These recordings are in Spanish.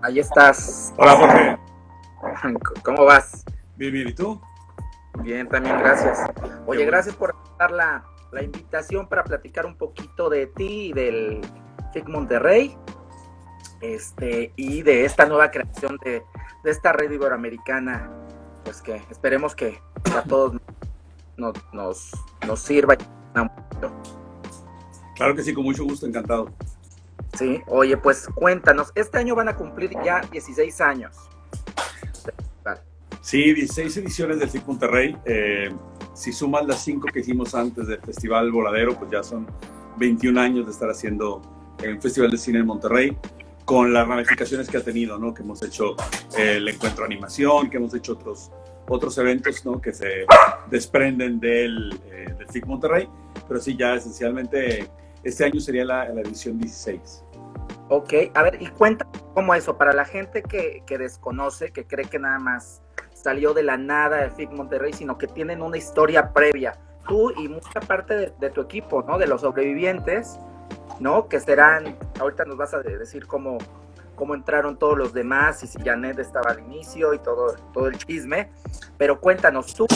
Ahí estás. Hola, Jorge. ¿Cómo vas? Bien, bien. ¿Y tú? Bien, también, gracias. Oye, bueno. Gracias por dar la invitación para platicar un poquito de ti y del FIC Monterrey, y de esta nueva creación de esta red iberoamericana, pues que esperemos que a todos nos sirva. Claro que sí, con mucho gusto, encantado. Sí, oye, pues cuéntanos, este año van a cumplir ya 16 años. Sí, 16 ediciones del FIC Monterrey. Si sumas las 5 que hicimos antes del Festival Voladero, pues ya son 21 años de estar haciendo un Festival de Cine en Monterrey, con las ramificaciones que ha tenido, ¿no? Que hemos hecho el Encuentro de Animación, que hemos hecho otros eventos, ¿no? Que se desprenden del FIC Monterrey, pero sí, ya esencialmente este año sería la edición 16. Ok, a ver, y cuenta cómo eso, para la gente que desconoce, que cree que nada más salió de la nada el FIC Monterrey, sino que tienen una historia previa, tú y mucha parte de tu equipo, ¿no? De los sobrevivientes, ¿no? Que serán, ahorita nos vas a decir cómo entraron todos los demás y si Janet estaba al inicio y todo el chisme, pero cuéntanos tú,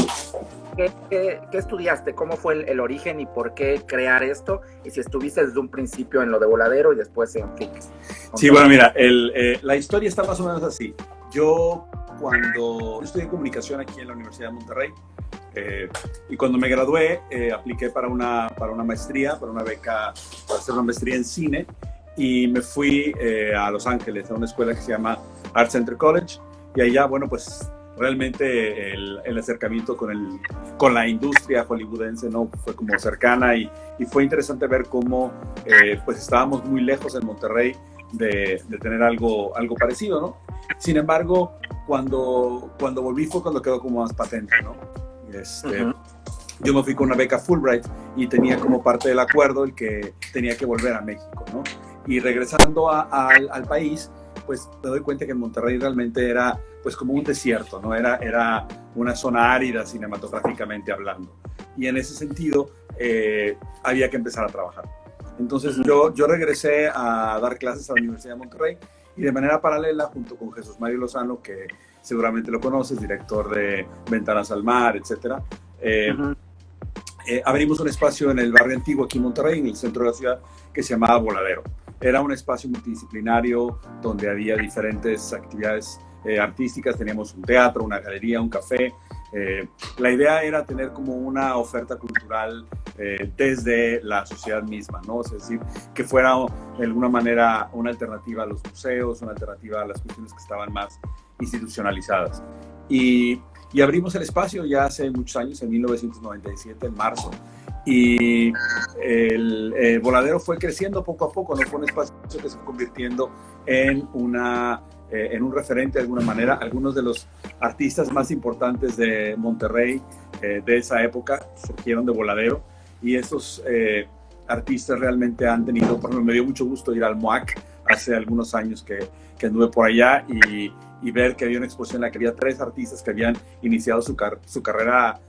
¿qué estudiaste? ¿Cómo fue el origen y por qué crear esto? Y si estuviste desde un principio en lo de Voladero y después en FIC. Sí, bueno, mira, la historia está más o menos así. Yo cuando estudié comunicación aquí en la Universidad de Monterrey, y cuando me gradué, apliqué para una maestría, para una beca, para hacer una maestría en cine, y me fui a Los Ángeles, a una escuela que se llama Art Center College, y allá, bueno, pues realmente el acercamiento con la industria hollywoodense, ¿no? Fue como cercana, y fue interesante ver cómo pues estábamos muy lejos en Monterrey de tener algo parecido, ¿no? Sin embargo, cuando volví fue cuando quedó como más patente, ¿no? Yo me fui con una beca Fulbright y tenía como parte del acuerdo el que tenía que volver a México, ¿no? Y regresando al país, pues me doy cuenta que en Monterrey realmente era pues como un desierto, ¿no? Era una zona árida cinematográficamente hablando. Y en ese sentido había que empezar a trabajar. Entonces yo regresé a dar clases a la Universidad de Monterrey y de manera paralela, junto con Jesús Mario Lozano, que seguramente lo conoces, director de Ventanas al Mar, etcétera, abrimos un espacio en el barrio antiguo aquí en Monterrey, en el centro de la ciudad, que se llamaba Voladero. Era un espacio multidisciplinario donde había diferentes actividades artísticas. Teníamos un teatro, una galería, un café. La idea era tener como una oferta cultural desde la sociedad misma, ¿no? Es decir, que fuera de alguna manera una alternativa a los museos, una alternativa a las cuestiones que estaban más institucionalizadas. Y abrimos el espacio ya hace muchos años, en 1997, en marzo, y el Voladero fue creciendo poco a poco, ¿no? Fue un espacio que se fue convirtiendo en un referente de alguna manera. Algunos de los artistas más importantes de Monterrey de esa época surgieron de Voladero, y esos artistas realmente han tenido, por ejemplo, me dio mucho gusto ir al MOAC hace algunos años que anduve por allá y ver que había una exposición en la que había 3 artistas que habían iniciado su carrera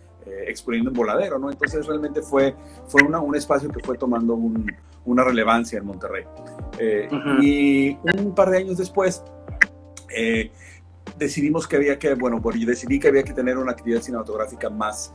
exponiendo en Voladero, ¿no? Entonces realmente fue un espacio que fue tomando una relevancia en Monterrey. Y un par de años después decidimos que había que, yo decidí que había que tener una actividad cinematográfica más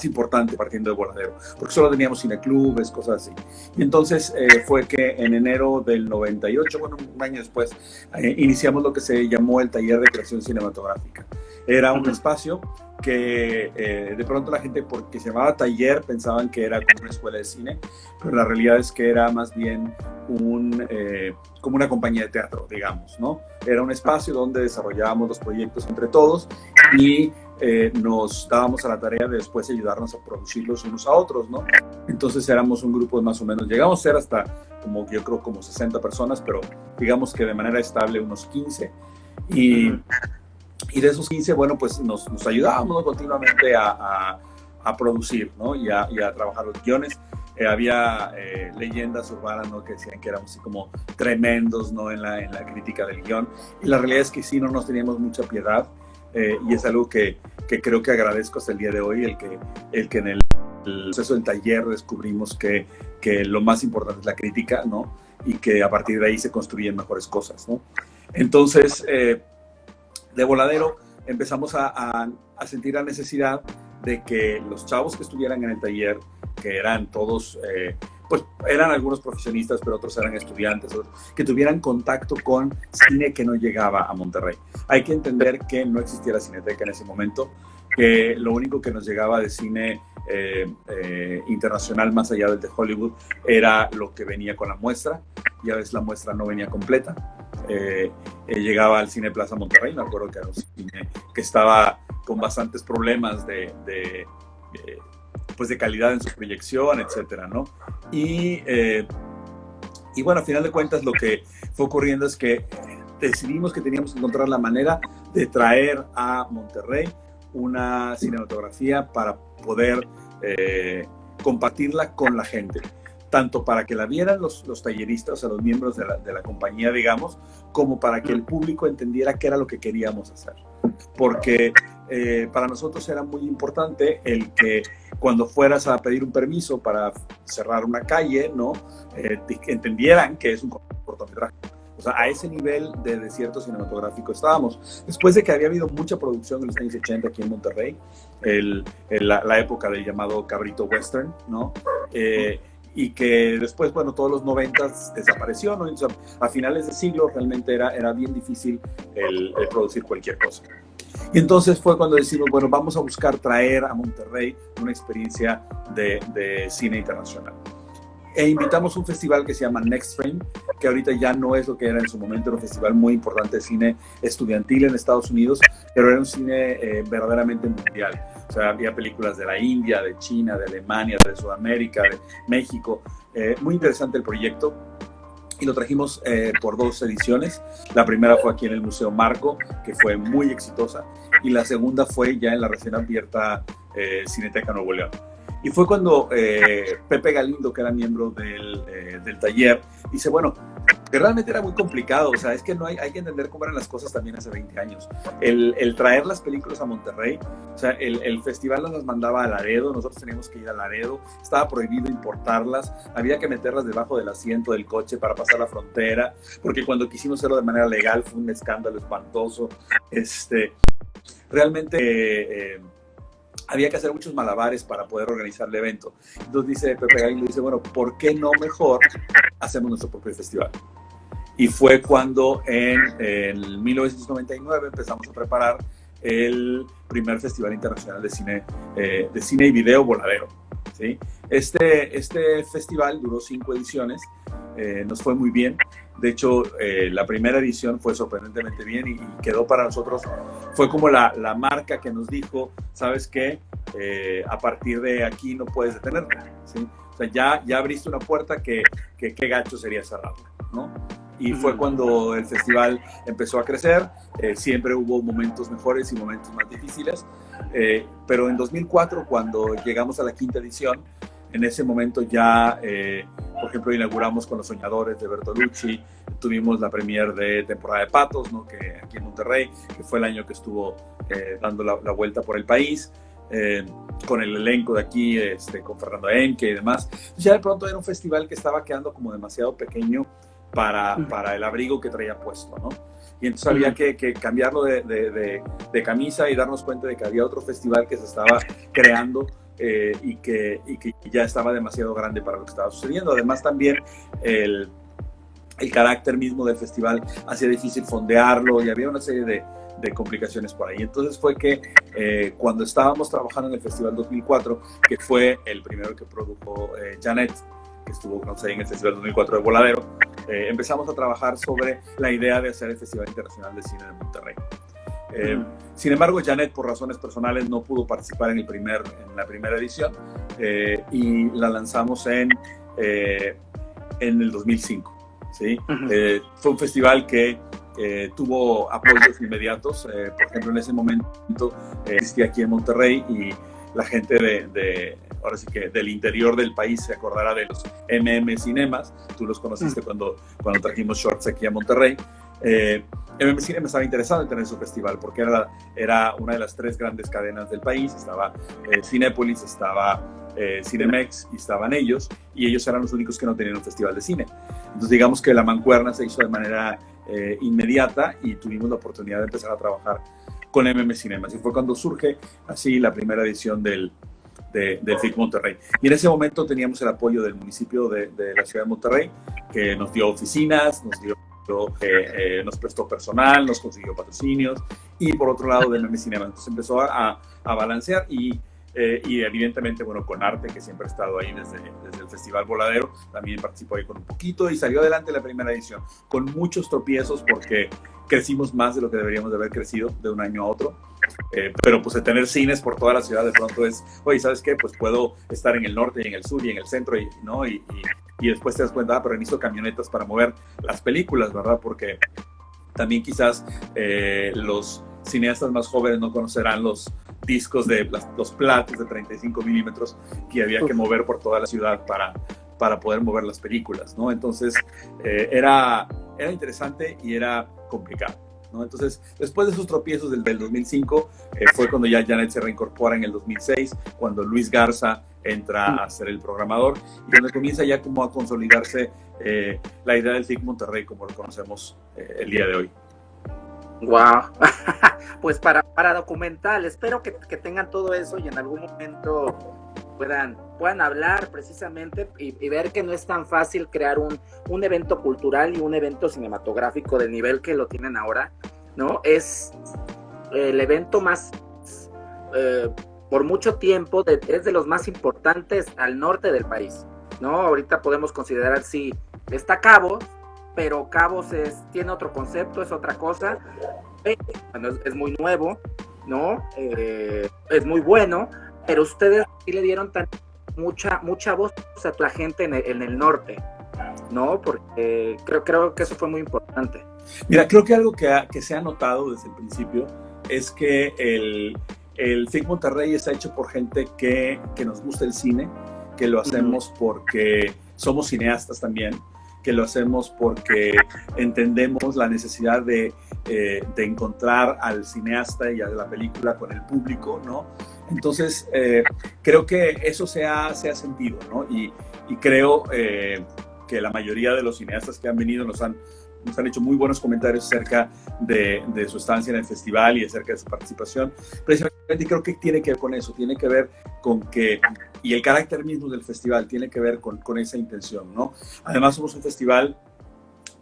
importante partiendo de Voladero, porque solo teníamos cineclubes, cosas así. Y entonces fue que en enero del 98, un año después, iniciamos lo que se llamó el Taller de Creación Cinematográfica. Era un espacio que de pronto la gente, porque se llamaba taller, pensaban que era como una escuela de cine, pero la realidad es que era más bien como una compañía de teatro, digamos, ¿no? Era un espacio donde desarrollábamos los proyectos entre todos y nos dábamos a la tarea de después ayudarnos a producirlos unos a otros, ¿no? Entonces éramos un grupo de más o menos, llegamos a ser hasta yo creo como 60 personas, pero digamos que de manera estable unos 15, y de esos 15, bueno, pues nos ayudábamos, ¿no? Continuamente a producir, ¿no? Y a trabajar los guiones. Había leyendas urbanas, ¿no? Que decían que éramos así como tremendos, ¿no? En la crítica del guión, y la realidad es que sí, no nos teníamos mucha piedad, y es algo que creo que agradezco hasta el día de hoy, el que en el proceso del taller descubrimos que lo más importante es la crítica, ¿no? Y que a partir de ahí se construyen mejores cosas, ¿no? Entonces, de Voladero empezamos a sentir la necesidad de que los chavos que estuvieran en el taller, que eran todos, pues eran algunos profesionistas, pero otros eran estudiantes, que tuvieran contacto con cine que no llegaba a Monterrey. Hay que entender que no existía la Cineteca en ese momento, que lo único que nos llegaba de cine internacional más allá del de Hollywood era lo que venía con la muestra, y a veces la muestra no venía completa. Llegaba al Cine Plaza Monterrey, me acuerdo que era un cine que estaba con bastantes problemas pues de calidad en su proyección, etcétera, ¿no? Y bueno, a final de cuentas lo que fue ocurriendo es que decidimos que teníamos que encontrar la manera de traer a Monterrey una cinematografía para poder compartirla con la gente, tanto para que la vieran los talleristas, o sea, los miembros de la compañía, digamos, como para que el público entendiera qué era lo que queríamos hacer. Porque para nosotros era muy importante el que cuando fueras a pedir un permiso para cerrar una calle, ¿no? Entendieran que es un cortometraje. O sea, a ese nivel de desierto cinematográfico estábamos. Después de que había habido mucha producción en los años 80 aquí en Monterrey, la época del llamado cabrito western, ¿no? Y que después, bueno, todos los 90s desapareció, ¿no? O sea, a finales de siglo realmente era bien difícil el producir cualquier cosa. Y entonces fue cuando decimos, bueno, vamos a buscar traer a Monterrey una experiencia de cine internacional. E invitamos a un festival que se llama Next Frame, que ahorita ya no es lo que era en su momento, era un festival muy importante de cine estudiantil en Estados Unidos, pero era un cine verdaderamente mundial. O sea, había películas de la India, de China, de Alemania, de Sudamérica, de México. Muy interesante el proyecto. Y lo trajimos por 2 ediciones. La primera fue aquí en el Museo Marco, que fue muy exitosa, y la segunda fue ya en la recién abierta Cineteca Nuevo León. Y fue cuando Pepe Galindo, que era miembro del taller, dice, bueno, que realmente era muy complicado, o sea, es que no hay que entender cómo eran las cosas también hace 20 años. El traer las películas a Monterrey, o sea, el festival nos las mandaba a Laredo, nosotros teníamos que ir a Laredo, estaba prohibido importarlas, había que meterlas debajo del asiento del coche para pasar la frontera, porque cuando quisimos hacerlo de manera legal fue un escándalo espantoso. Realmente había que hacer muchos malabares para poder organizar el evento. Entonces dice Pepe Galindo, dice, bueno, ¿por qué no mejor hacemos nuestro propio festival? Y fue cuando en 1999 empezamos a preparar el primer Festival Internacional de Cine y Video Voladero, ¿sí? Este festival duró 5 ediciones, nos fue muy bien. De hecho, la primera edición fue sorprendentemente bien y quedó para nosotros, fue como la marca que nos dijo, ¿sabes qué? A partir de aquí no puedes detenerte, ¿sí? O sea, ya abriste una puerta que qué gacho sería cerrarla, ¿no? Y fue cuando el festival empezó a crecer. Siempre hubo momentos mejores y momentos más difíciles, pero en 2004, cuando llegamos a la 5ª edición, en ese momento ya, por ejemplo, inauguramos con Los Soñadores de Bertolucci, tuvimos la premier de Temporada de Patos, ¿no? Que aquí en Monterrey, que fue el año que estuvo dando la vuelta por el país, con el elenco de aquí, con Fernando Enque y demás. Ya de pronto era un festival que estaba quedando como demasiado pequeño para el abrigo que traía puesto, ¿no? Y entonces había que cambiarlo de camisa y darnos cuenta de que había otro festival que se estaba creando, y que ya estaba demasiado grande para lo que estaba sucediendo. Además también el carácter mismo del festival hacía difícil fondearlo y había una serie de complicaciones por ahí. Entonces fue que cuando estábamos trabajando en el Festival 2004, que fue el primero que produjo Janet, que estuvo con nosotros en el Festival 2004 de Voladero, empezamos a trabajar sobre la idea de hacer el Festival Internacional de Cine de Monterrey. Sin embargo, Janet, por razones personales, no pudo participar en la primera edición, y la lanzamos en el 2005. ¿Sí? Fue un festival que tuvo apoyos inmediatos. Por ejemplo, en ese momento existía aquí en Monterrey, y la gente ahora sí que del interior del país se acordará de los Cinemas. Tú los conociste cuando trajimos Shorts aquí a Monterrey. Cine estaba interesado en tener su festival porque era una de las 3 grandes cadenas del país. Estaba Cinépolis, estaba Cinemex y estaban ellos, y ellos eran los únicos que no tenían un festival de cine. Entonces digamos que la mancuerna se hizo de manera inmediata y tuvimos la oportunidad de empezar a trabajar con MM Cinemas, y fue cuando surge así la primera edición del FIC Monterrey. Y en ese momento teníamos el apoyo del municipio de la ciudad de Monterrey, que nos dio oficinas, nos prestó personal, nos consiguió patrocinios, y por otro lado de MM Cinemas. Entonces empezó a balancear y evidentemente, bueno, con Arte, que siempre ha estado ahí desde el Festival Voladero, también participó ahí con un poquito y salió adelante la primera edición, con muchos tropiezos porque crecimos más de lo que deberíamos de haber crecido de un año a otro. Pero pues de tener cines por toda la ciudad de pronto es, oye, ¿sabes qué? Pues puedo estar en el norte y en el sur y en el centro, ¿no? Y después te das cuenta, pero necesito camionetas para mover las películas, ¿verdad? Porque también quizás los cineastas más jóvenes no conocerán los discos de los platos de 35 milímetros que había que mover por toda la ciudad para poder mover las películas, ¿no? Entonces era interesante y era complicado, ¿no? Entonces, después de esos tropiezos del 2005, fue cuando ya Janet se reincorpora en el 2006, cuando Luis Garza entra a ser el programador, y donde comienza ya como a consolidarse la idea del FIC Monterrey como lo conocemos el día de hoy. Wow, pues para documental, espero que tengan todo eso y en algún momento puedan hablar precisamente y ver que no es tan fácil crear un evento cultural y un evento cinematográfico del nivel que lo tienen ahora, ¿no? Es el evento más, por mucho tiempo, es de los más importantes al norte del país, ¿no? Ahorita podemos considerar, sí, está Cabos, pero Cabos tiene otro concepto, es otra cosa. Bueno, es muy nuevo, ¿no? Es muy bueno, pero ustedes sí le dieron mucha voz a la gente en el norte, ¿no? Porque creo que eso fue muy importante. Mira, creo que algo que se ha notado desde el principio es que el FIC Monterrey está hecho por gente que nos gusta el cine, que lo hacemos porque somos cineastas también, que lo hacemos porque entendemos la necesidad de encontrar al cineasta y a la película con el público, ¿no? Entonces, creo que eso se ha sentido, ¿no? Y creo que la mayoría de los cineastas que han venido nos han hecho muy buenos comentarios acerca de su estancia en el festival y acerca de su participación. Precisamente creo que tiene que ver con eso, tiene que ver con que, y el carácter mismo del festival tiene que ver con esa intención, ¿no? Además somos un festival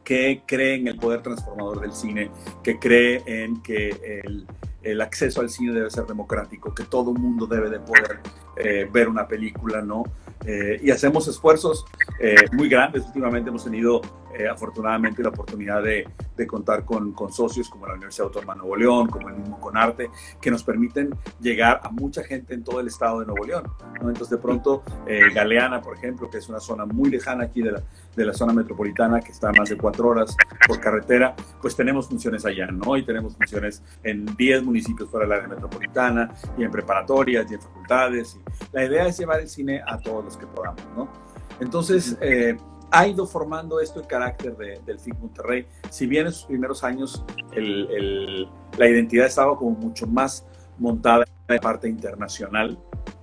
que cree en el poder transformador del cine, que cree en que el acceso al cine debe ser democrático, que todo mundo debe de poder ver una película, ¿no? Y hacemos esfuerzos muy grandes. Últimamente hemos tenido afortunadamente la oportunidad de contar con socios como la Universidad Autónoma de Nuevo León, como el mismo CONARTE, que nos permiten llegar a mucha gente en todo el estado de Nuevo León, ¿no? Entonces de pronto Galeana, por ejemplo, que es una zona muy lejana aquí de la zona metropolitana, que está a más de 4 horas por carretera, pues tenemos funciones allá, ¿no? Y tenemos funciones en 10 municipios fuera del área metropolitana, y en preparatorias, y en facultades. Y la idea es llevar el cine a todos los que podamos, ¿no? Entonces, ha ido formando esto el carácter del FIC Monterrey. Si bien en sus primeros años la identidad estaba como mucho más montada en la parte internacional,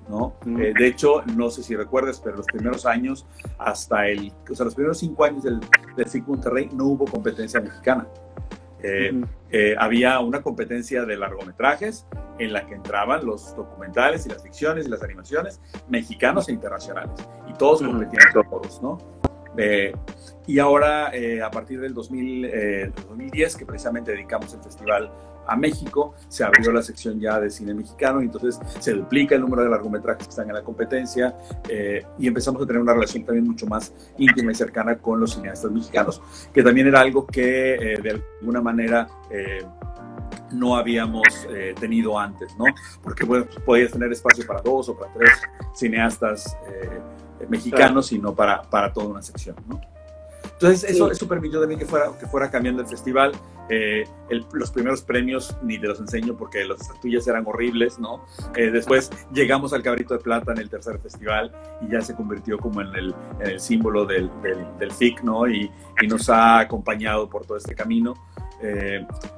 ¿no? De hecho, no sé si recuerdas, pero los primeros años, los primeros 5 años del FIC Monterrey no hubo competencia mexicana. Había una competencia de largometrajes en la que entraban los documentales y las ficciones y las animaciones mexicanos e internacionales, y todos competían entre todos, ¿no? Y ahora, a partir del 2010, que precisamente dedicamos el festival a México, se abrió la sección ya de cine mexicano, y entonces se duplica el número de largometrajes que están en la competencia, y empezamos a tener una relación también mucho más íntima y cercana con los cineastas mexicanos, que también era algo que de alguna manera no habíamos tenido antes, ¿no? Porque podías tener espacio para 2 o para 3 cineastas mexicanos, y no para toda una sección, ¿no? Entonces eso permitió también que fuera cambiando el festival. Los primeros premios ni te los enseño porque las estatuillas eran horribles, ¿no? Después llegamos al Cabrito de Plata en el tercer festival, y ya se convirtió como en el símbolo del FIC, ¿no? Y nos ha acompañado por todo este camino.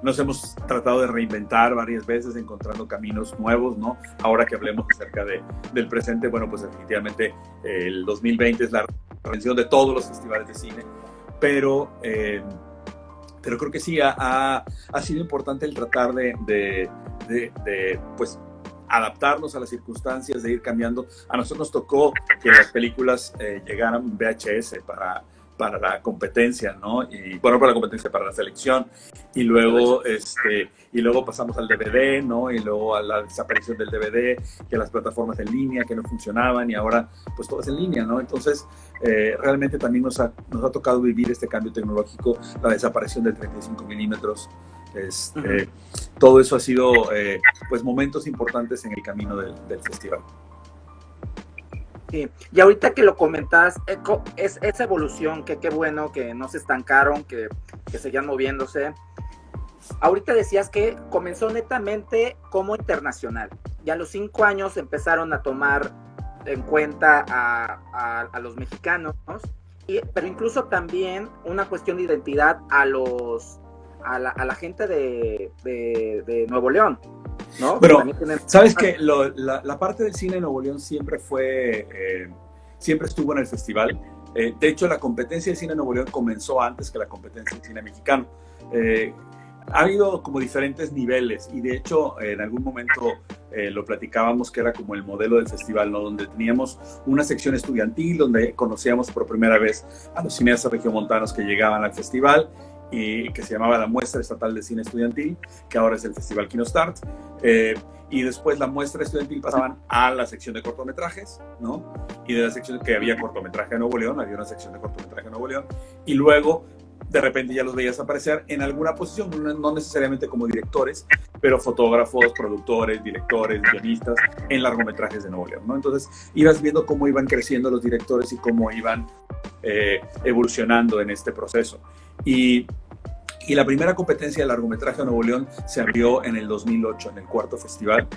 Nos hemos tratado de reinventar varias veces, encontrando caminos nuevos, ¿no? Ahora que hablemos acerca del presente, bueno, pues definitivamente el 2020 es la reinvención de todos los festivales de cine, pero creo que sí ha sido importante el tratar de pues, adaptarnos a las circunstancias, de ir cambiando. A nosotros nos tocó que las películas llegaran VHS para la competencia, ¿no? Y bueno, para la competencia, para la selección, y luego pasamos al DVD, ¿no? Y luego a la desaparición del DVD, que las plataformas en línea que no funcionaban, y ahora pues todo es en línea, ¿no? Entonces realmente también nos ha tocado vivir este cambio tecnológico, la desaparición del 35 milímetros. Todo eso ha sido pues momentos importantes en el camino del festival. Sí. Y ahorita que lo comentas, es esa evolución, que qué bueno que no se estancaron, que seguían moviéndose. Ahorita decías que comenzó netamente como internacional, y a los 5 años empezaron a tomar en cuenta a los mexicanos, pero incluso también una cuestión de identidad a la gente de Nuevo León, ¿no? Pero, ¿sabes qué? La parte del cine de Nuevo León siempre estuvo en el festival. De hecho, la competencia de cine de Nuevo León comenzó antes que la competencia de cine mexicano. Ha habido como diferentes niveles, y de hecho en algún momento lo platicábamos, que era como el modelo del festival, ¿no? Donde teníamos una sección estudiantil donde conocíamos por primera vez a los cineastas regiomontanos que llegaban al festival, y que se llamaba la Muestra Estatal de Cine Estudiantil, que ahora es el Festival KinoStart, y después la muestra estudiantil pasaban a la sección de cortometrajes, ¿no? Y de la sección que había cortometraje de Nuevo León, había una sección de cortometraje de Nuevo León, y luego de repente ya los veías aparecer en alguna posición, no necesariamente como directores, pero fotógrafos, productores, directores, guionistas en largometrajes de Nuevo León, ¿no? Entonces ibas viendo cómo iban creciendo los directores y cómo iban evolucionando en este proceso. Y la primera competencia de largometraje de Nuevo León se abrió en el 2008, en el 4º festival,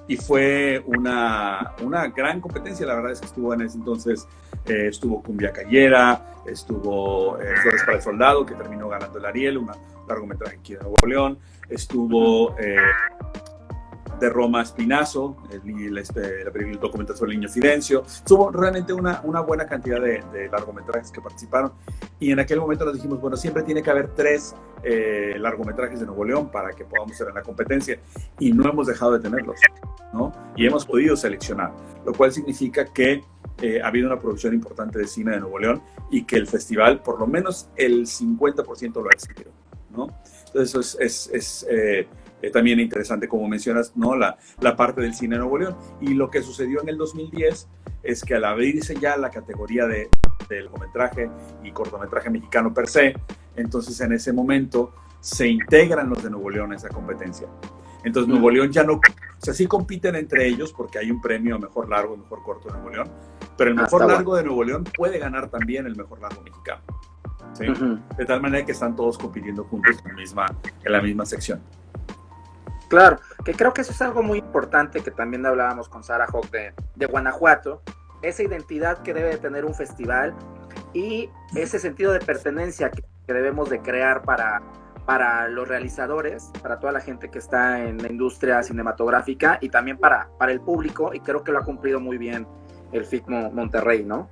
y fue una gran competencia. La verdad es que estuvo en ese entonces, estuvo Cumbia Cayera, estuvo Flores para el Soldado, que terminó ganando el Ariel, un largometraje aquí de Nuevo León, estuvo de Roma Espinazo, el documental sobre el niño Fidencio. Estuvo realmente una buena cantidad de largometrajes que participaron, y en aquel momento nos dijimos, bueno, siempre tiene que haber 3 largometrajes de Nuevo León para que podamos ser en la competencia, y no hemos dejado de tenerlos, ¿no? Y hemos podido seleccionar, lo cual significa que ha habido una producción importante de cine de Nuevo León, y que el festival, por lo menos el 50% lo ha exhibido, ¿no? Entonces eso es también interesante, como mencionas, ¿no? La parte del cine de Nuevo León. Y lo que sucedió en el 2010 es que al abrirse ya la categoría de largometraje y cortometraje mexicano per se, entonces en ese momento se integran los de Nuevo León a esa competencia. Entonces Nuevo León ya no, o sea, sí compiten entre ellos porque hay un premio a mejor largo y mejor corto de Nuevo León, pero el mejor largo de Nuevo León puede ganar también el mejor largo mexicano, ¿sí? De tal manera que están todos compitiendo juntos en la misma sección. Claro, que creo que eso es algo muy importante, que también hablábamos con Sara Hawk de Guanajuato, esa identidad que debe de tener un festival, y ese sentido de pertenencia que debemos de crear para los realizadores, para toda la gente que está en la industria cinematográfica, y también para el público, y creo que lo ha cumplido muy bien el FIC Monterrey, ¿no?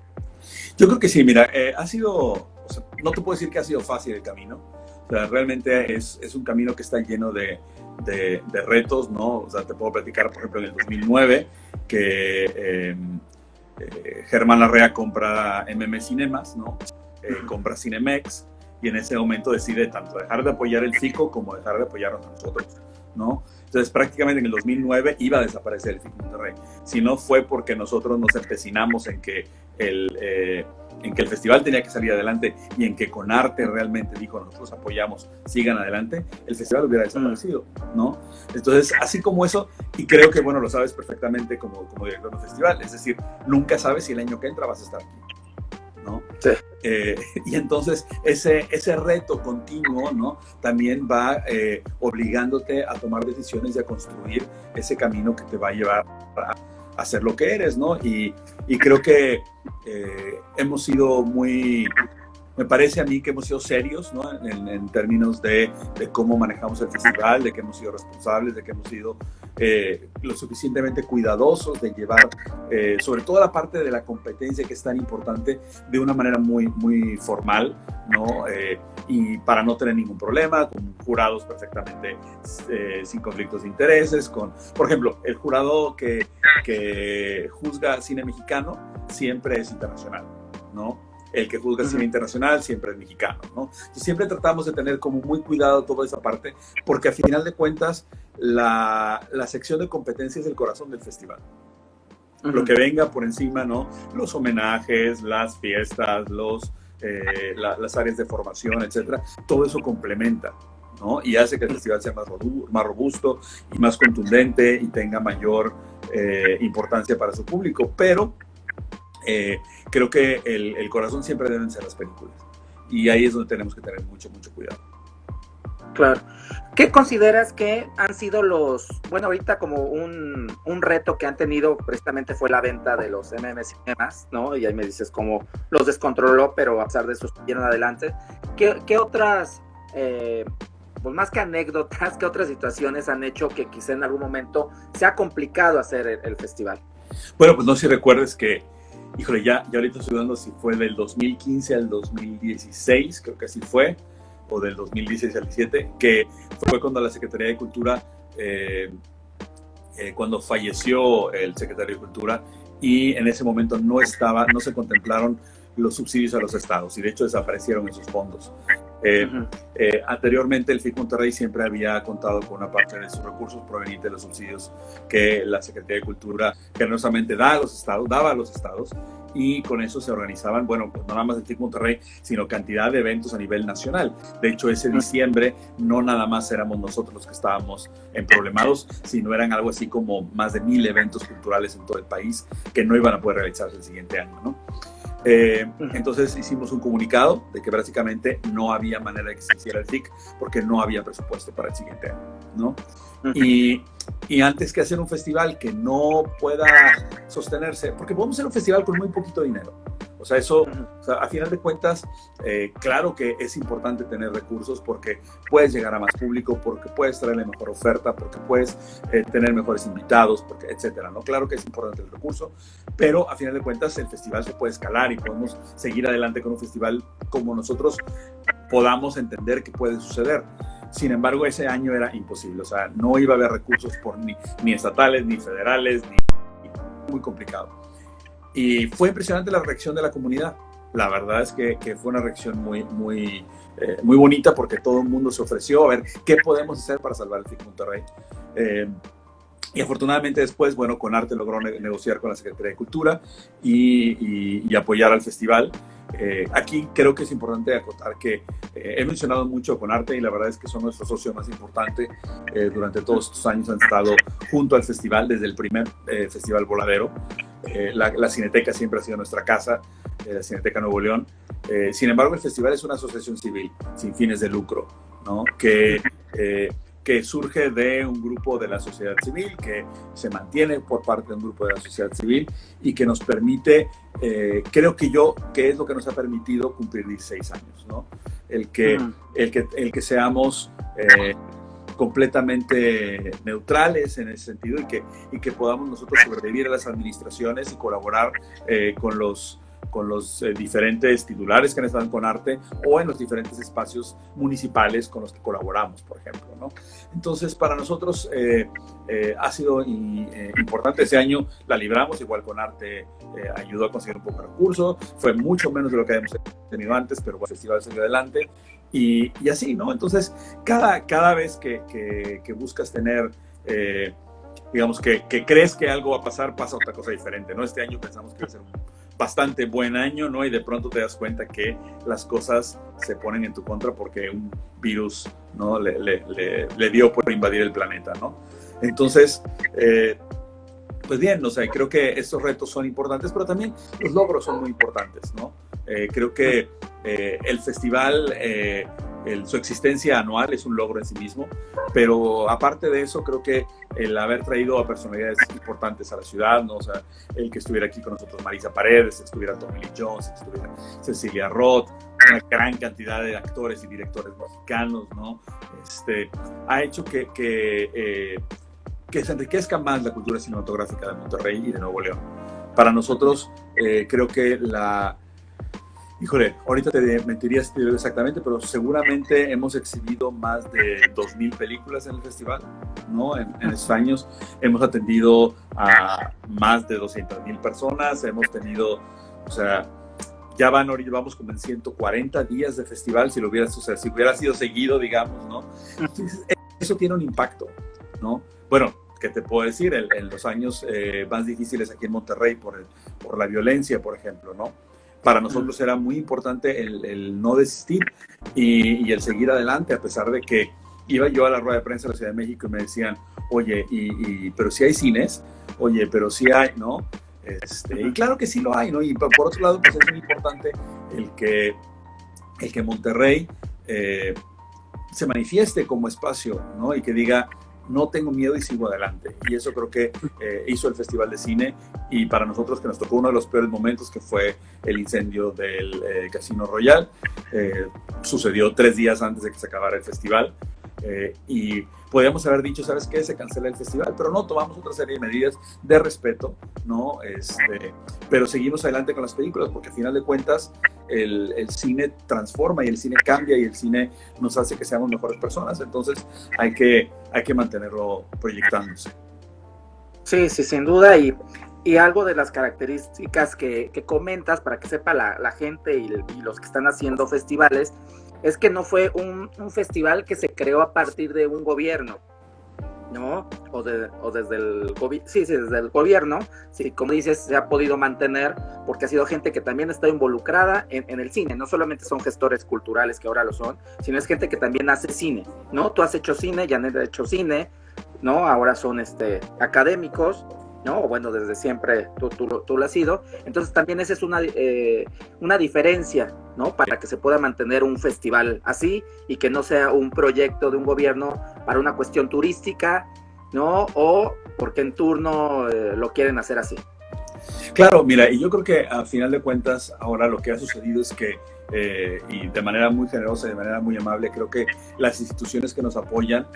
Yo creo que sí, mira, ha sido, o sea, no te puedo decir que ha sido fácil el camino, o sea, realmente es un camino que está lleno de retos, ¿no? O sea, te puedo platicar, por ejemplo, en el 2009, que Germán Larrea compra Cinemas, ¿no? Compra Cinemex, y en ese momento decide tanto dejar de apoyar el FICO como dejar de apoyarnos a nosotros, ¿no? Entonces, prácticamente en el 2009 iba a desaparecer el FIC Monterrey. Si no fue porque nosotros nos empecinamos en que el festival tenía que salir adelante, y en que Conarte realmente dijo, nosotros apoyamos, sigan adelante, el festival hubiera desaparecido, ¿no? Entonces, así como eso, y creo que, bueno, lo sabes perfectamente como director del festival, es decir, nunca sabes si el año que entra vas a estar aquí, ¿no? Sí. Y entonces ese reto continuo, ¿no? También va obligándote a tomar decisiones y a construir ese camino que te va a llevar a ser lo que eres, ¿no? Y creo que hemos sido muy Me parece a mí que hemos sido serios, ¿no? En términos de cómo manejamos el festival, de que hemos sido responsables, de que hemos sido lo suficientemente cuidadosos de llevar, sobre todo la parte de la competencia que es tan importante, de una manera muy formal, ¿no? Y para no tener ningún problema, con jurados perfectamente sin conflictos de intereses, por ejemplo, el jurado que juzga cine mexicano siempre es internacional, ¿no? El que juzga cine internacional siempre es mexicano, ¿no? Entonces, siempre tratamos de tener como muy cuidado toda esa parte, porque al final de cuentas la sección de competencia es el corazón del festival. Lo que venga por encima, ¿no? Los homenajes, las fiestas, las áreas de formación, etcétera, todo eso complementa, ¿no? Y hace que el festival sea más robusto y más contundente y tenga mayor importancia para su público, pero creo que el corazón siempre deben ser las películas, y ahí es donde tenemos que tener mucho cuidado. Claro. ¿Qué consideras que han sido bueno, ahorita como un reto que han tenido precisamente fue la venta de los MM Cinemas, ¿no? Y ahí me dices cómo los descontroló, pero a pesar de eso siguieron adelante. ¿Qué otras, pues más que anécdotas, qué otras situaciones han hecho que quizá en algún momento sea complicado hacer el festival? Bueno, pues no sé si recuerdes que, híjole, ya ahorita estoy dudando si fue del 2015 al 2016, creo que así fue, o del 2016 al 2017, que fue cuando la Secretaría de Cultura, cuando falleció el secretario de Cultura, y en ese momento no se contemplaron los subsidios a los estados, y de hecho desaparecieron esos fondos. Anteriormente el FIC Monterrey siempre había contado con una parte de sus recursos provenientes de los subsidios que la Secretaría de Cultura generosamente daba a los estados, y con eso se organizaban, bueno, pues no nada más el FIC Monterrey, sino cantidad de eventos a nivel nacional. De hecho, ese diciembre no nada más éramos nosotros los que estábamos problemados, sino eran algo así como más de 1,000 eventos culturales en todo el país que no iban a poder realizarse el siguiente año, ¿no? Entonces hicimos un comunicado de que básicamente no había manera de que se hiciera el FIC porque no había presupuesto para el siguiente año, ¿no? Y antes que hacer un festival que no pueda sostenerse, porque podemos hacer un festival con muy poquito dinero, o sea, eso, o sea, a final de cuentas, claro que es importante tener recursos porque puedes llegar a más público, porque puedes traerle mejor oferta, porque puedes tener mejores invitados, porque, etcétera, ¿no? Claro que es importante el recurso, pero a final de cuentas el festival se puede escalar y podemos seguir adelante con un festival como nosotros podamos entender que puede suceder. Sin embargo, ese año era imposible, o sea, no iba a haber recursos ni estatales, ni federales, muy complicado. Y fue impresionante la reacción de la comunidad. La verdad es que fue una reacción muy bonita, porque todo el mundo se ofreció a ver qué podemos hacer para salvar el FIC Monterrey. Y afortunadamente después, bueno, Conarte logró negociar con la Secretaría de Cultura y apoyar al festival. Aquí creo que es importante acotar que he mencionado mucho a Conarte, y la verdad es que son nuestro socio más importante. Durante todos estos años han estado junto al festival desde el primer Festival Voladero. La Cineteca siempre ha sido nuestra casa, la Cineteca Nuevo León. Sin embargo, el festival es una asociación civil sin fines de lucro, ¿no? Que surge de un grupo de la sociedad civil, que se mantiene por parte de un grupo de la sociedad civil, y que nos permite, creo que es lo que nos ha permitido cumplir 16 años, ¿no? El que seamos completamente neutrales en ese sentido, y que podamos nosotros sobrevivir a las administraciones y colaborar con los diferentes titulares que han estado en Conarte, o en los diferentes espacios municipales con los que colaboramos, por ejemplo, ¿no? Entonces, para nosotros ha sido importante. Ese año la libramos, igual Conarte ayudó a conseguir un poco de recursos, fue mucho menos de lo que habíamos tenido antes, pero el festival salió adelante, y así, ¿no? Entonces, cada vez que buscas tener, digamos, que crees que algo va a pasar, pasa otra cosa diferente, ¿no? Este año pensamos que va a ser un bastante buen año, ¿no? Y de pronto te das cuenta que las cosas se ponen en tu contra porque un virus, ¿no? le dio por invadir el planeta, ¿no? Entonces, pues bien, o sea, creo que estos retos son importantes, pero también los logros son muy importantes, ¿no? Creo que el festival, su existencia anual es un logro en sí mismo, pero aparte de eso, creo que el haber traído a personalidades importantes a la ciudad, ¿no? O sea, el que estuviera aquí con nosotros Marisa Paredes, estuviera Tommy Lee Jones, estuviera Cecilia Roth, una gran cantidad de actores y directores mexicanos, ¿no? Ha hecho que se enriquezca más la cultura cinematográfica de Monterrey y de Nuevo León. Para nosotros, creo que híjole, ahorita te mentiría si te digo exactamente, pero seguramente hemos exhibido más de 2,000 películas en el festival, ¿no? En estos años hemos atendido a más de 200,000 personas, hemos tenido, o sea, ahorita vamos como en 140 días de festival, si hubiera sido seguido, digamos, ¿no? Entonces, eso tiene un impacto, ¿no? Bueno, ¿qué te puedo decir? En los años más difíciles aquí en Monterrey por la violencia, por ejemplo, ¿no? Para nosotros era muy importante el no desistir y el seguir adelante, a pesar de que iba yo a la rueda de prensa de la Ciudad de México y me decían, oye, pero si hay cines, oye, pero si hay, ¿no? Y claro que sí lo hay, ¿no? Y por otro lado, pues es muy importante el que Monterrey se manifieste como espacio, ¿no? Y que diga, no tengo miedo y sigo adelante. Y eso creo que hizo el Festival de Cine, y para nosotros que nos tocó uno de los peores momentos, que fue el incendio del Casino Royal. Sucedió 3 días antes de que se acabara el festival. Y podíamos haber dicho, ¿sabes qué? Se cancela el festival, pero no, tomamos otra serie de medidas de respeto, ¿no? Pero seguimos adelante con las películas, porque al final de cuentas el cine transforma y el cine cambia y el cine nos hace que seamos mejores personas. Entonces hay que mantenerlo proyectándose. Sí, sin duda, y algo de las características que comentas, para que sepa la gente y los que están haciendo festivales, es que no fue un festival que se creó a partir de un gobierno, ¿no? Desde el gobierno, sí, como dices, se ha podido mantener porque ha sido gente que también está involucrada en el cine. No solamente son gestores culturales, que ahora lo son, sino es gente que también hace cine, ¿no? Tú has hecho cine, Janet ha hecho cine, ¿no? Ahora son académicos, ¿no? Bueno, desde siempre tú lo has sido. Entonces también esa es una diferencia, ¿no? Para que se pueda mantener un festival así y que no sea un proyecto de un gobierno para una cuestión turística, ¿no? O porque en turno lo quieren hacer así. Claro, mira, y yo creo que a final de cuentas ahora lo que ha sucedido es que, y de manera muy generosa y de manera muy amable, creo que las instituciones que nos apoyan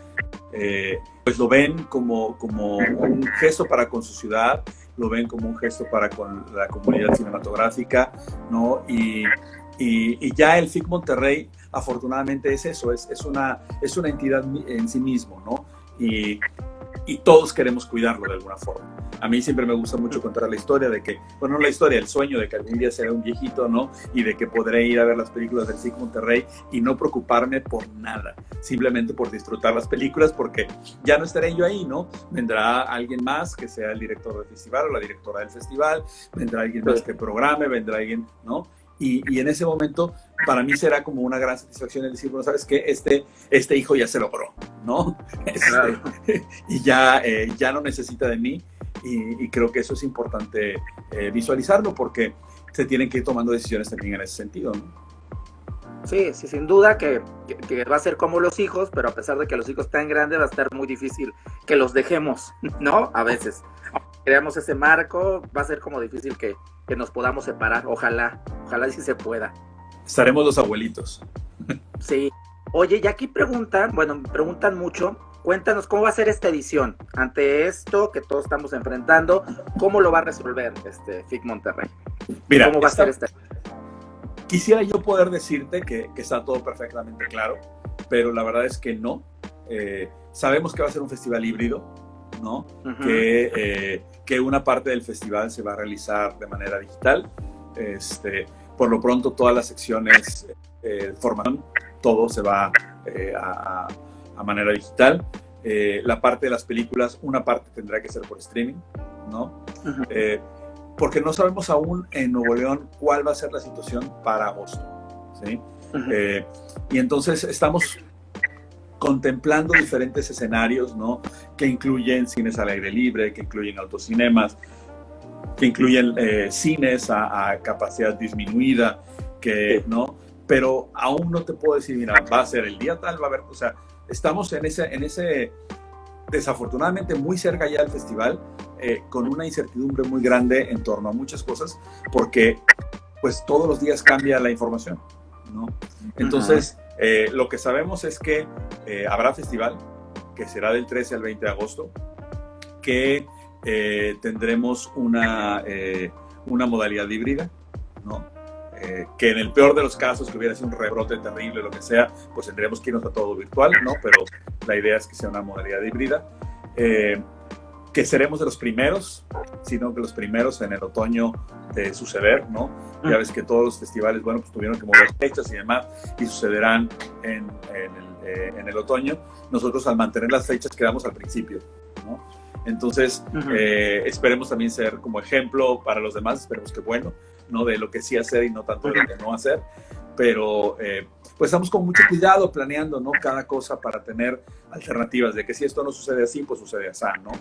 pues lo ven como un gesto para con su ciudad, lo ven como un gesto para con la comunidad cinematográfica, ¿no? Y ya el FIC Monterrey afortunadamente es eso, es una entidad en sí mismo, ¿no? Y todos queremos cuidarlo de alguna forma. A mí siempre me gusta mucho contar la historia de que, bueno, no la historia, el sueño de que algún día seré un viejito, ¿no? Y de que podré ir a ver las películas del FIC Monterrey y no preocuparme por nada, simplemente por disfrutar las películas, porque ya no estaré yo ahí, ¿no? Vendrá alguien más que sea el director del festival o la directora del festival, vendrá alguien más que programe, vendrá alguien, ¿no? Y en ese momento, para mí será como una gran satisfacción el decir, bueno, ¿sabes qué? Este hijo ya se logró, ¿no? Claro. Y ya no necesita de mí, y creo que eso es importante visualizarlo, porque se tienen que ir tomando decisiones también en ese sentido, ¿no? Sí, sin duda que va a ser como los hijos, pero a pesar de que los hijos están grandes, va a estar muy difícil que los dejemos, ¿no? A veces. Creamos ese marco, va a ser como difícil que nos podamos separar. Ojalá sí se pueda. Estaremos los abuelitos. Sí. Oye, y aquí preguntan mucho, cuéntanos cómo va a ser esta edición. Ante esto que todos estamos enfrentando, ¿cómo lo va a resolver FIC Monterrey? Mira, ¿cómo va a ser esta? Quisiera yo poder decirte que está todo perfectamente claro, pero la verdad es que no. Sabemos que va a ser un festival híbrido, ¿no? Uh-huh. Que una parte del festival se va a realizar de manera digital. Por lo pronto, todas las secciones de formación, todo se va a manera digital. La parte de las películas, una parte tendrá que ser por streaming, ¿no? Uh-huh. Porque no sabemos aún en Nuevo León cuál va a ser la situación para agosto, ¿sí? Uh-huh. Y entonces estamos contemplando diferentes escenarios, ¿no? Que incluyen cines al aire libre, que incluyen autocinemas, que incluyen cines a capacidad disminuida, ¿no? Pero aún no te puedo decir, mira, va a ser el día tal, va a haber, o sea, estamos en ese desafortunadamente muy cerca ya del festival, con una incertidumbre muy grande en torno a muchas cosas, porque pues todos los días cambia la información, ¿no? Entonces, lo que sabemos es que habrá festival, que será del 13 al 20 de agosto, que tendremos una modalidad híbrida, ¿no? Que en el peor de los casos, que hubiera sido un rebrote terrible, lo que sea, pues tendremos que irnos a todo virtual, ¿no? Pero la idea es que sea una modalidad híbrida. Que seremos de los primeros, sino que los primeros en el otoño de suceder, ¿no? Ya ves que todos los festivales, bueno, pues tuvieron que mover fechas y demás, y sucederán en el otoño. Nosotros, al mantener las fechas, quedamos al principio, ¿no? Entonces, esperemos también ser como ejemplo para los demás, esperemos que bueno, ¿no? De lo que sí hacer y no tanto de lo que no hacer, pero pues estamos con mucho cuidado planeando, ¿no? Cada cosa para tener alternativas de que si esto no sucede así, pues sucede así, ¿no?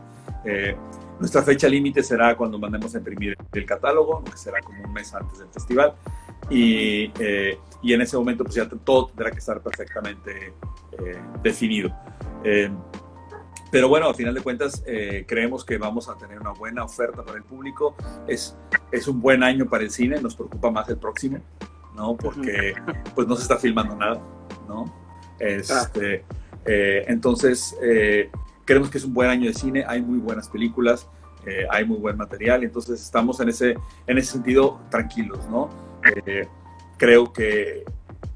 Nuestra fecha límite será cuando mandemos a imprimir el catálogo, que será como un mes antes del festival, y en ese momento pues ya todo tendrá que estar perfectamente definido. Pero bueno, a final de cuentas, creemos que vamos a tener una buena oferta para el público. Es un buen año para el cine, nos preocupa más el próximo, ¿no? Porque pues no se está filmando nada, ¿no? Entonces, creemos que es un buen año de cine, hay muy buenas películas, hay muy buen material, entonces estamos en ese sentido tranquilos, ¿no? Creo que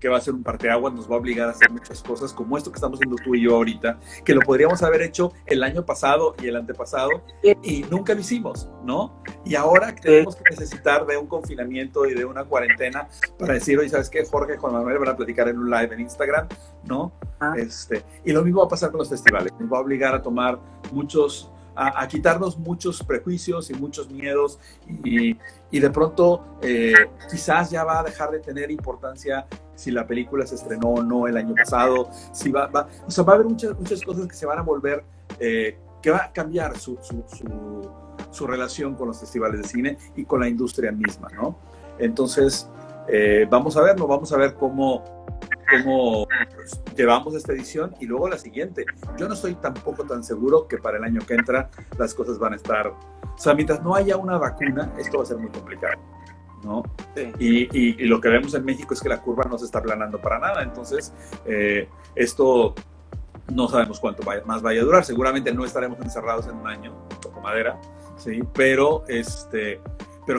va a ser un parteaguas, nos va a obligar a hacer muchas cosas como esto que estamos haciendo tú y yo ahorita, que lo podríamos haber hecho el año pasado y el antepasado y nunca lo hicimos, ¿no? Y ahora tenemos que necesitar de un confinamiento y de una cuarentena para decir, oye, ¿sabes qué? Jorge y Juan Manuel van a platicar en un live en Instagram, ¿no? Y lo mismo va a pasar con los festivales, nos va a obligar a tomar a quitarnos muchos prejuicios y muchos miedos y de pronto quizás ya va a dejar de tener importancia si la película se estrenó o no el año pasado, o sea, va a haber muchas cosas que se van a volver, que va a cambiar su relación con los festivales de cine y con la industria misma, ¿no? Entonces, vamos a ver cómo llevamos esta edición y luego la siguiente. Yo no estoy tampoco tan seguro que para el año que entra las cosas van a estar... O sea, mientras no haya una vacuna, esto va a ser muy complicado, ¿no? Sí. Y lo que vemos en México es que la curva no se está aplanando para nada. Entonces, esto no sabemos cuánto más vaya a durar. Seguramente no estaremos encerrados en un año, toco madera, ¿sí? Pero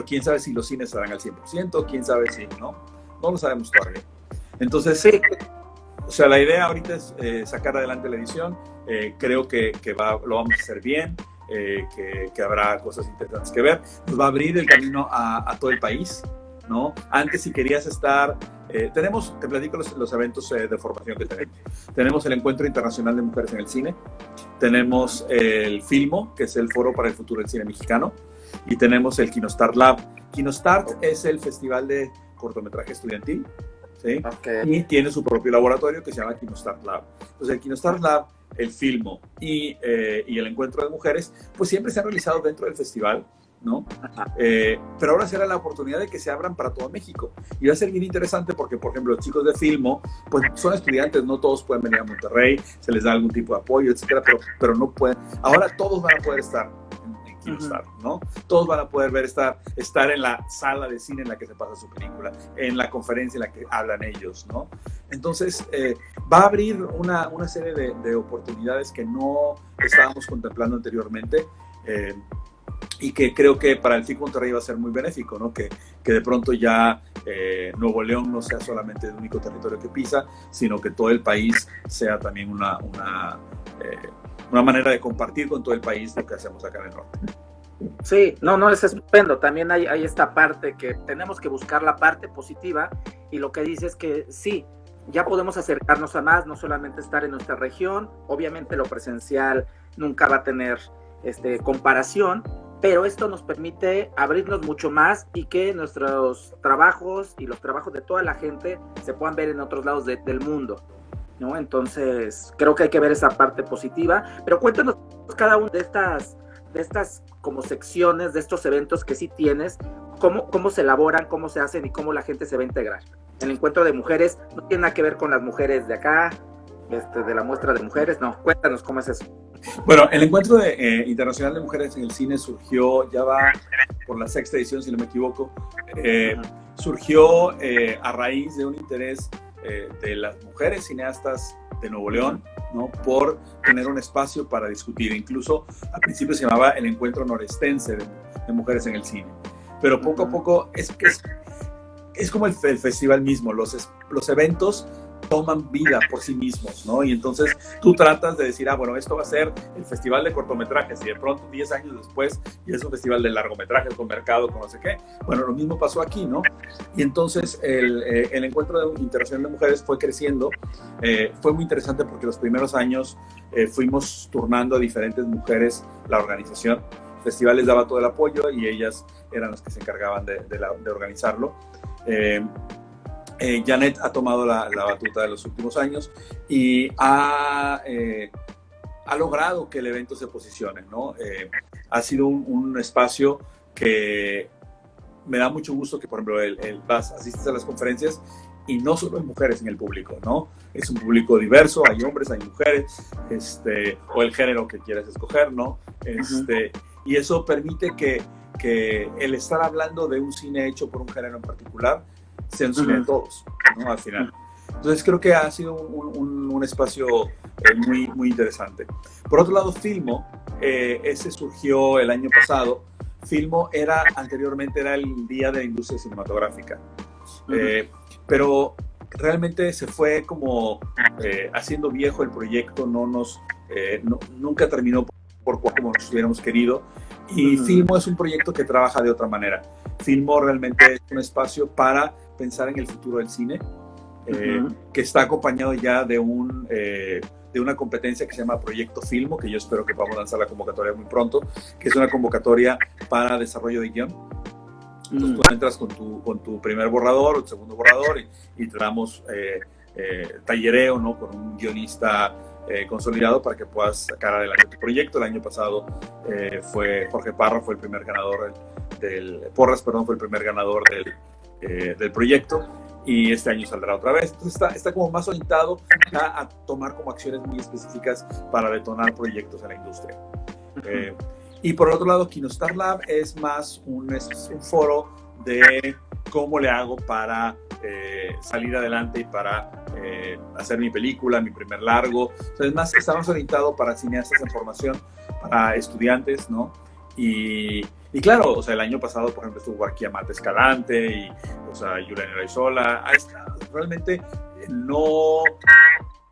quién sabe si los cines estarán al 100%, quién sabe si no lo sabemos todavía. Entonces, sí. O sea, la idea ahorita es sacar adelante la edición. Creo que lo vamos a hacer bien, que habrá cosas interesantes que ver. Nos va a abrir el camino a todo el país, ¿no? Antes, si querías estar... te platico los eventos de formación que tenemos. Tenemos el Encuentro Internacional de Mujeres en el Cine. Tenemos el Filmo, que es el Foro para el Futuro del Cine Mexicano. Y tenemos el KinoStart Lab. KinoStart es el festival de cortometraje estudiantil, ¿sí? Okay. Y tiene su propio laboratorio que se llama KinoStart Lab. Entonces, el KinoStart Lab, el Filmo y el Encuentro de Mujeres, pues siempre se han realizado dentro del festival, ¿no? Pero ahora será la oportunidad de que se abran para todo México. Y va a ser bien interesante porque, por ejemplo, los chicos de Filmo, pues son estudiantes, no todos pueden venir a Monterrey, se les da algún tipo de apoyo, etcétera, pero no pueden. Ahora todos van a poder estar en KinoStart, ¿no? Todos van a poder estar en la sala de cine en la que se pasa su película, en la conferencia en la que hablan ellos, ¿no? Entonces, va a abrir una serie de oportunidades que no estábamos contemplando anteriormente, y que creo que para el FIC Monterrey va a ser muy benéfico, ¿no? Que de pronto ya Nuevo León no sea solamente el único territorio que pisa, sino que todo el país sea también una manera de compartir con todo el país lo que hacemos acá en el norte. Sí, no, es estupendo. También hay esta parte que tenemos que buscar la parte positiva, y lo que dice es que sí, ya podemos acercarnos a más, no solamente estar en nuestra región. Obviamente lo presencial nunca va a tener comparación, pero esto nos permite abrirnos mucho más y que nuestros trabajos y los trabajos de toda la gente se puedan ver en otros lados del mundo, ¿no? Entonces, creo que hay que ver esa parte positiva, pero cuéntanos cada una de estas como secciones, de estos eventos que sí tienes, cómo se elaboran, cómo se hacen y cómo la gente se va a integrar. El encuentro de mujeres no tiene nada que ver con las mujeres de acá, de la muestra de mujeres, no, cuéntanos cómo es eso. Bueno, el encuentro internacional de mujeres en el cine surgió, ya va por la 6ª edición, si no me equivoco. surgió a raíz de un interés de las mujeres cineastas de Nuevo León, ¿no? Por tener un espacio para discutir. Incluso al principio se llamaba el Encuentro Norestense de Mujeres en el Cine. Pero poco a poco es como el festival mismo, los eventos toman vida por sí mismos, ¿no? Y entonces tú tratas de decir, bueno, esto va a ser el festival de cortometrajes, y de pronto 10 años después y es un festival de largometrajes con mercado, con no sé qué. Bueno, lo mismo pasó aquí, ¿no? Y entonces el Encuentro Internacional de Mujeres fue creciendo. Fue muy interesante porque los primeros años fuimos turnando a diferentes mujeres la organización. El festival les daba todo el apoyo y ellas eran las que se encargaban de organizarlo. Janet ha tomado la batuta de los últimos años y ha logrado que el evento se posicione, ¿no? Ha sido un espacio que me da mucho gusto que, por ejemplo, asistes a las conferencias y no solo hay mujeres en el público, ¿no? Es un público diverso, hay hombres, hay mujeres, o el género que quieras escoger, ¿no? Y eso permite que el estar hablando de un cine hecho por un género en particular sea un cine de todos, ¿no? Al final. Entonces creo que ha sido un espacio muy, muy interesante. Por otro lado, Filmo, ese surgió el año pasado. Filmo anteriormente era el Día de la Industria Cinematográfica, pero realmente se fue como haciendo viejo el proyecto, nunca terminó como nos hubiéramos querido, y Filmo es un proyecto que trabaja de otra manera. Filmo realmente es un espacio para pensar en el futuro del cine, que está acompañado ya de una competencia que se llama Proyecto Filmo, que yo espero que vamos a lanzar la convocatoria muy pronto, que es una convocatoria para desarrollo de guión. Entonces tú entras con tu primer borrador o tu segundo borrador y te damos tallereo, ¿no? Con un guionista consolidado para que puedas sacar adelante tu proyecto. El año pasado fue Jorge Parra, fue el primer ganador Porras, perdón, fue el primer ganador del proyecto, y este año saldrá otra vez. Entonces está como más orientado a tomar como acciones muy específicas para detonar proyectos en la industria. Y por otro lado, Kinostar Lab es más un foro de cómo le hago para salir adelante y para hacer mi película, mi primer largo. Entonces está más orientado para cineastas en formación, para estudiantes, ¿no? Y claro, o sea, el año pasado, por ejemplo, estuvo aquí Amate Escalante y, o sea, Juliana Raizola. Realmente no,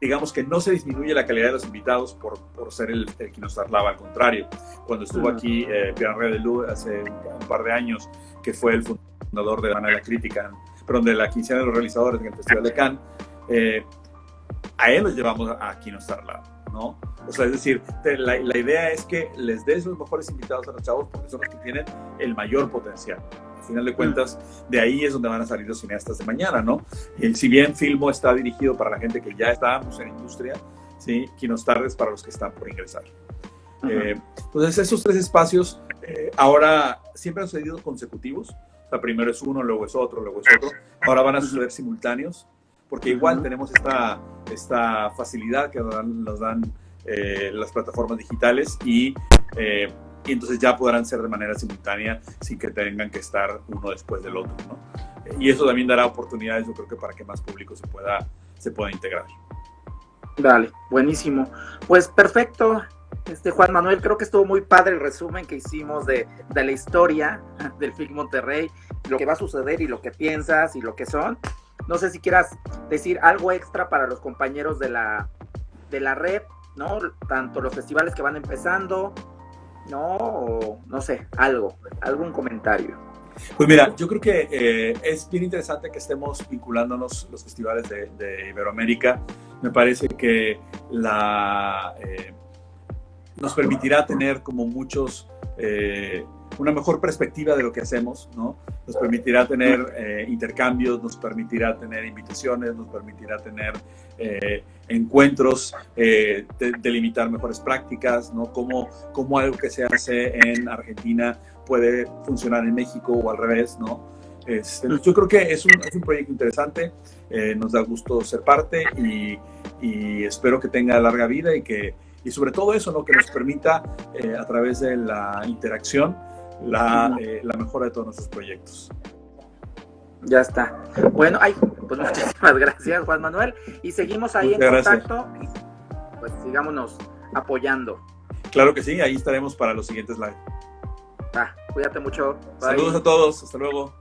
digamos que no se disminuye la calidad de los invitados por ser el Kinostar Lab, al contrario. Cuando estuvo aquí Pierre Redelou hace un par de años, que fue el fundador de la Crítica, de la quincena de los realizadores en el Festival de Cannes, a él los llevamos a Kinostar Lab, ¿no? O sea, es decir, la idea es que les des los mejores invitados a los chavos porque son los que tienen el mayor potencial. Al final de cuentas, de ahí es donde van a salir los cineastas de mañana, ¿no? Y si bien Filmo está dirigido para la gente que ya estábamos en industria, ¿sí? Kinostar es para los que están por ingresar. Entonces, esos tres espacios ahora siempre han sucedido consecutivos. O sea, primero es uno, luego es otro, luego es otro. Ahora van a suceder simultáneos, porque igual tenemos esta facilidad que nos dan las plataformas digitales y entonces ya podrán ser de manera simultánea sin que tengan que estar uno después del otro, ¿no? Y eso también dará oportunidades, yo creo que para que más público se pueda integrar. Dale, buenísimo. Pues perfecto, Juan Manuel, creo que estuvo muy padre el resumen que hicimos de la historia del FIC Monterrey, lo que va a suceder y lo que piensas y lo que son. No sé si quieras decir algo extra para los compañeros de la red, ¿no? Tanto los festivales que van empezando, ¿no? O no sé, algún comentario. Pues mira, yo creo que es bien interesante que estemos vinculándonos los festivales de Iberoamérica. Me parece que nos permitirá tener como una mejor perspectiva de lo que hacemos, ¿no? Nos permitirá tener intercambios, nos permitirá tener invitaciones, nos permitirá tener encuentros, delimitar mejores prácticas, ¿no? Cómo algo que se hace en Argentina puede funcionar en México o al revés, ¿no? Yo creo que es un proyecto interesante, nos da gusto ser parte y espero que tenga larga vida y sobre todo eso, ¿no? Que nos permita a través de la interacción la mejora de todos nuestros proyectos. Ya está. Bueno, ay, pues muchísimas gracias, Juan Manuel. Y seguimos ahí Muchas en gracias. contacto. Y pues sigámonos apoyando. Claro que sí, ahí estaremos para los siguientes live. Va, cuídate mucho. Bye. Saludos a todos, hasta luego.